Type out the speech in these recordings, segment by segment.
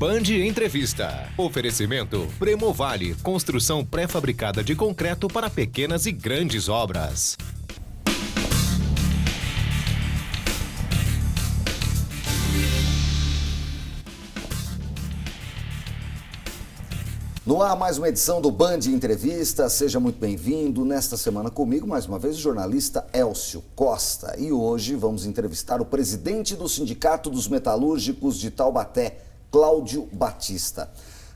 Band Entrevista. Oferecimento Premovale, construção pré-fabricada de concreto para pequenas e grandes obras. No ar, mais uma edição do Band Entrevista. Seja muito bem-vindo. Nesta semana comigo, mais uma vez, o jornalista Elcio Costa. E hoje vamos entrevistar o presidente do Sindicato dos Metalúrgicos de Taubaté, Cláudio Batista.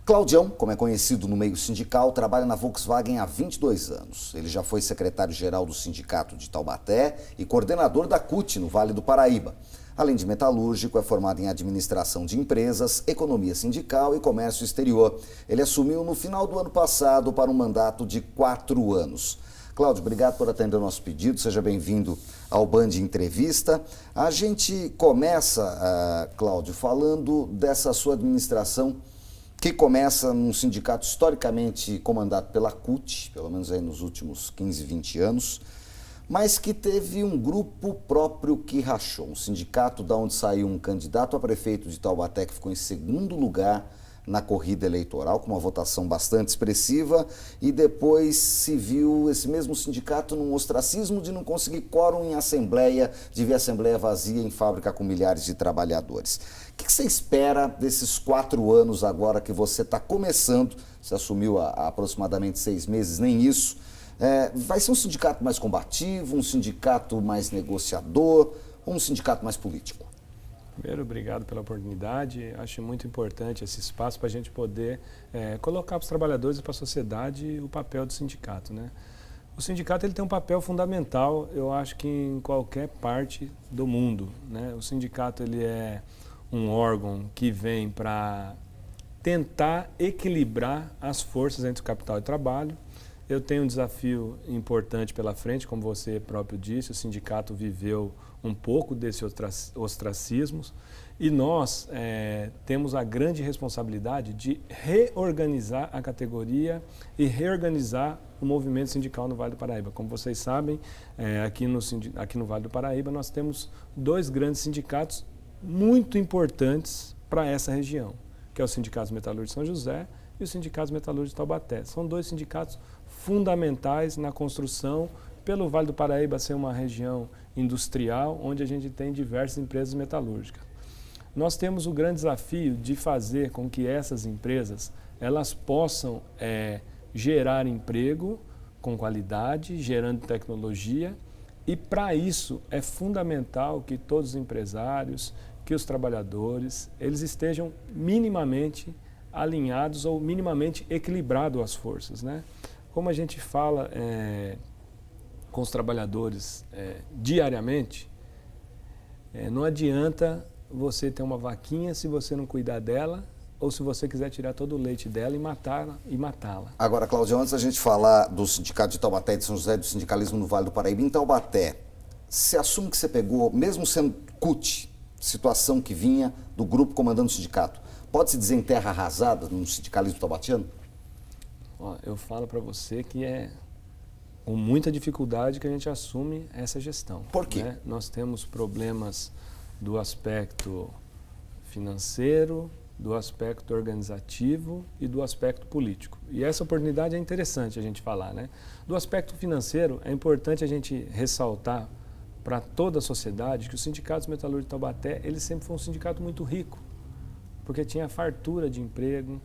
Claudião, como é conhecido no meio sindical, trabalha na Volkswagen há 22 anos. Ele já foi secretário-geral do Sindicato de Taubaté e coordenador da CUT, no Vale do Paraíba. Além de metalúrgico, é formado em administração de empresas, economia sindical e comércio exterior. Ele assumiu no final do ano passado para um mandato de 4 anos. Cláudio, obrigado por atender o nosso pedido. Seja bem-vindo ao Band Entrevista. A gente começa, Cláudio, falando dessa sua administração, que começa num sindicato historicamente comandado pela CUT, pelo menos aí nos últimos 15, 20 anos, mas que teve um grupo próprio que rachou. Um sindicato da onde saiu um candidato a prefeito de Taubaté que ficou em segundo lugar na corrida eleitoral, com uma votação bastante expressiva, e depois se viu esse mesmo sindicato num ostracismo de não conseguir quórum em assembleia, de ver a assembleia vazia em fábrica com milhares de trabalhadores. O que você espera desses 4 anos agora que você está começando? Você assumiu há aproximadamente 6 meses, nem isso. Vai ser um sindicato mais combativo, um sindicato mais negociador ou um sindicato mais político? Primeiro, obrigado pela oportunidade. Acho muito importante esse espaço para a gente poder colocar para os trabalhadores e para a sociedade o papel do sindicato, né? O sindicato ele tem um papel fundamental, eu acho que em qualquer parte do mundo, né? O sindicato ele é um órgão que vem para tentar equilibrar as forças entre o capital e o trabalho. Eu tenho um desafio importante pela frente, como você próprio disse, o sindicato viveu um pouco desse ostracismo e nós temos a grande responsabilidade de reorganizar a categoria e reorganizar o movimento sindical no Vale do Paraíba. Como vocês sabem, aqui no Vale do Paraíba nós temos 2 grandes sindicatos muito importantes para essa região, que é o Sindicato Metalúrgico de São José e o Sindicato Metalúrgico de Taubaté. São 2 sindicatos fundamentais na construção, pelo Vale do Paraíba ser uma região industrial, onde a gente tem diversas empresas metalúrgicas. Nós temos o grande desafio de fazer com que essas empresas elas possam gerar emprego com qualidade, gerando tecnologia, e para isso é fundamental que todos os empresários, que os trabalhadores, eles estejam minimamente alinhados ou minimamente equilibrados as forças, né? Como a gente fala com os trabalhadores diariamente, não adianta você ter uma vaquinha se você não cuidar dela ou se você quiser tirar todo o leite dela e matá-la. Agora, Cláudio, antes da gente falar do Sindicato de Taubaté e de São José, do sindicalismo no Vale do Paraíba, em Taubaté, você assume que você pegou, mesmo sendo CUT, situação que vinha do grupo comandando o sindicato, pode-se dizer em terra arrasada no sindicalismo taubatiano? Eu falo para você que é com muita dificuldade que a gente assume essa gestão. Por quê? Né? Nós temos problemas do aspecto financeiro, do aspecto organizativo e do aspecto político. E essa oportunidade é interessante a gente falar, né? Do aspecto financeiro, é importante a gente ressaltar para toda a sociedade que o Sindicato Metalúrgico de Taubaté, ele sempre foi um sindicato muito rico, porque tinha fartura de emprego,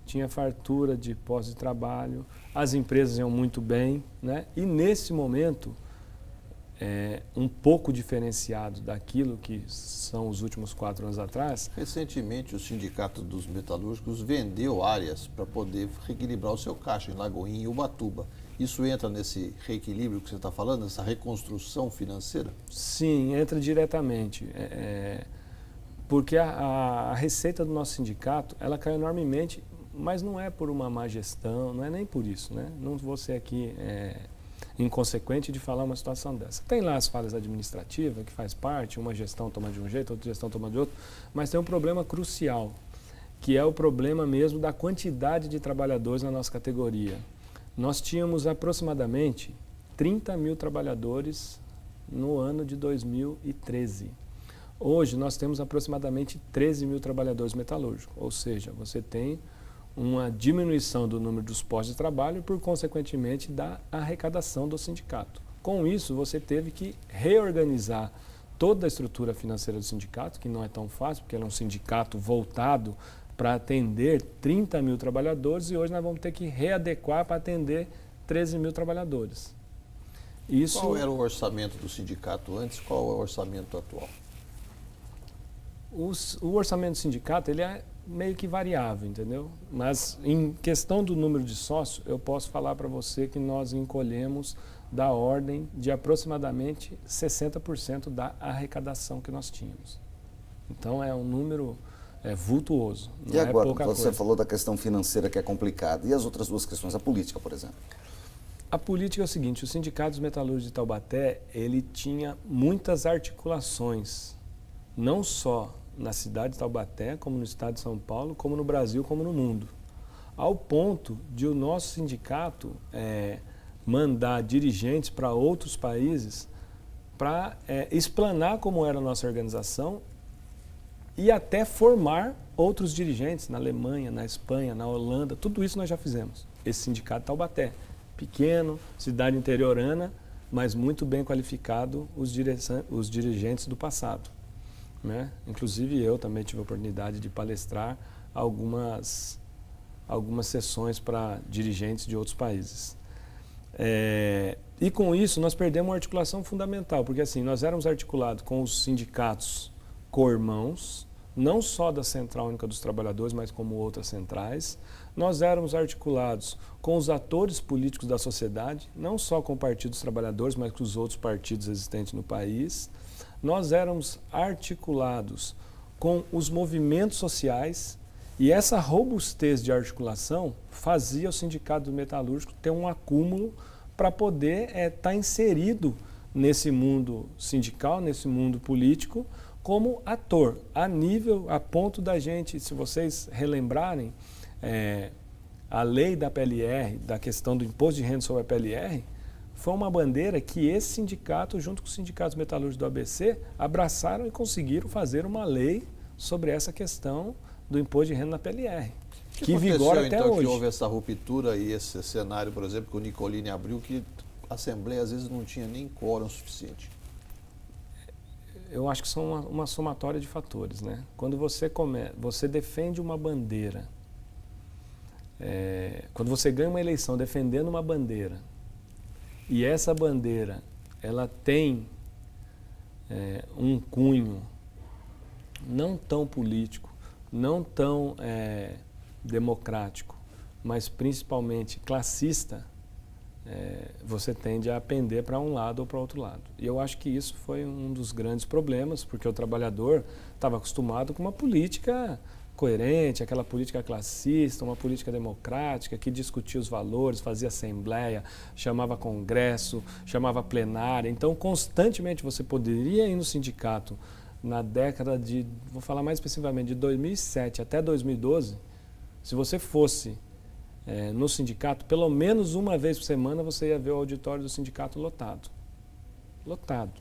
tinha fartura de postos de trabalho, as empresas iam muito bem, né? E nesse momento, um pouco diferenciado daquilo que são os últimos 4 anos atrás. Recentemente, o Sindicato dos Metalúrgicos vendeu áreas para poder reequilibrar o seu caixa em Lagoinha e Ubatuba. Isso entra nesse reequilíbrio que você está falando, nessa reconstrução financeira? Sim, entra diretamente. Porque a receita do nosso sindicato, ela caiu enormemente, mas não é por uma má gestão, não é nem por isso, né? Não vou ser aqui inconsequente de falar uma situação dessa. Tem lá as falhas administrativas, que faz parte, uma gestão toma de um jeito, outra gestão toma de outro, mas tem um problema crucial, que é o problema mesmo da quantidade de trabalhadores na nossa categoria. Nós tínhamos aproximadamente 30 mil trabalhadores no ano de 2013. Hoje nós temos aproximadamente 13 mil trabalhadores metalúrgicos, ou seja, você tem uma diminuição do número dos postos de trabalho e, por consequentemente, da arrecadação do sindicato. Com isso, você teve que reorganizar toda a estrutura financeira do sindicato, que não é tão fácil, porque ele é um sindicato voltado para atender 30 mil trabalhadores e hoje nós vamos ter que readequar para atender 13 mil trabalhadores. Isso... Qual era o orçamento do sindicato antes? Qual é o orçamento atual? O orçamento do sindicato ele é meio que variável, entendeu? Mas em questão do número de sócios, eu posso falar para você que nós encolhemos da ordem de aproximadamente 60% da arrecadação que nós tínhamos. Então é um número vultuoso, não e agora, é pouca você coisa. falou da questão financeira que é complicada. E as outras duas questões, a política, por exemplo? A política é o seguinte, o Sindicato dos Metalúrgicos de Taubaté, ele tinha muitas articulações, não só na cidade de Taubaté, como no estado de São Paulo, como no Brasil, como no mundo. Ao ponto de o nosso sindicato mandar dirigentes para outros países para explanar como era a nossa organização e até formar outros dirigentes na Alemanha, na Espanha, na Holanda, tudo isso nós já fizemos. Esse sindicato de Taubaté, pequeno, cidade interiorana, mas muito bem qualificado os dirigentes do passado. Né? Inclusive eu também tive a oportunidade de palestrar algumas sessões para dirigentes de outros países. E com isso nós perdemos uma articulação fundamental, porque assim, nós éramos articulados com os sindicatos co-irmãos, não só da Central Única dos Trabalhadores, mas como outras centrais. Nós éramos articulados com os atores políticos da sociedade, não só com o Partido dos Trabalhadores, mas com os outros partidos existentes no país. Nós éramos articulados com os movimentos sociais e essa robustez de articulação fazia o Sindicato do Metalúrgico ter um acúmulo para poder estar inserido nesse mundo sindical, nesse mundo político, como ator, a ponto da gente, se vocês relembrarem, a lei da PLR, da questão do imposto de renda sobre a PLR, foi uma bandeira que esse sindicato, junto com os sindicatos metalúrgicos do ABC, abraçaram e conseguiram fazer uma lei sobre essa questão do imposto de renda na PLR, que vigora até então, hoje. Que houve essa ruptura e esse cenário, por exemplo, que o Nicolini abriu, que a Assembleia às vezes não tinha nem quórum suficiente? Eu acho que são uma somatória de fatores, né? Quando você defende uma bandeira, quando você ganha uma eleição defendendo uma bandeira, e essa bandeira ela tem um cunho não tão político, não tão democrático, mas principalmente classista, você tende a pender para um lado ou para outro lado. E eu acho que isso foi um dos grandes problemas, porque o trabalhador estava acostumado com uma política coerente, aquela política classista, uma política democrática que discutia os valores, fazia assembleia, chamava congresso, chamava plenária. Então, constantemente você poderia ir no sindicato na década de, vou falar mais especificamente, de 2007 até 2012, se você fosse no sindicato, pelo menos uma vez por semana você ia ver o auditório do sindicato lotado. Lotado.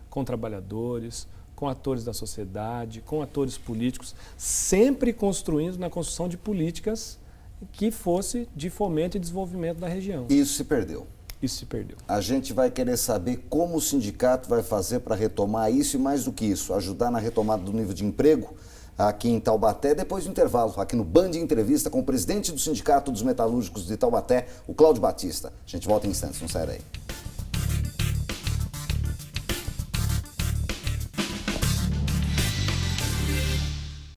Com trabalhadores, com atores da sociedade, com atores políticos, sempre construindo na construção de políticas que fosse de fomento e desenvolvimento da região. Isso se perdeu. Isso se perdeu. A gente vai querer saber como o sindicato vai fazer para retomar isso e, mais do que isso, ajudar na retomada do nível de emprego aqui em Taubaté, depois do intervalo, aqui no Band Entrevista com o presidente do Sindicato dos Metalúrgicos de Taubaté, o Cláudio Batista. A gente volta em instantes, não sai daí.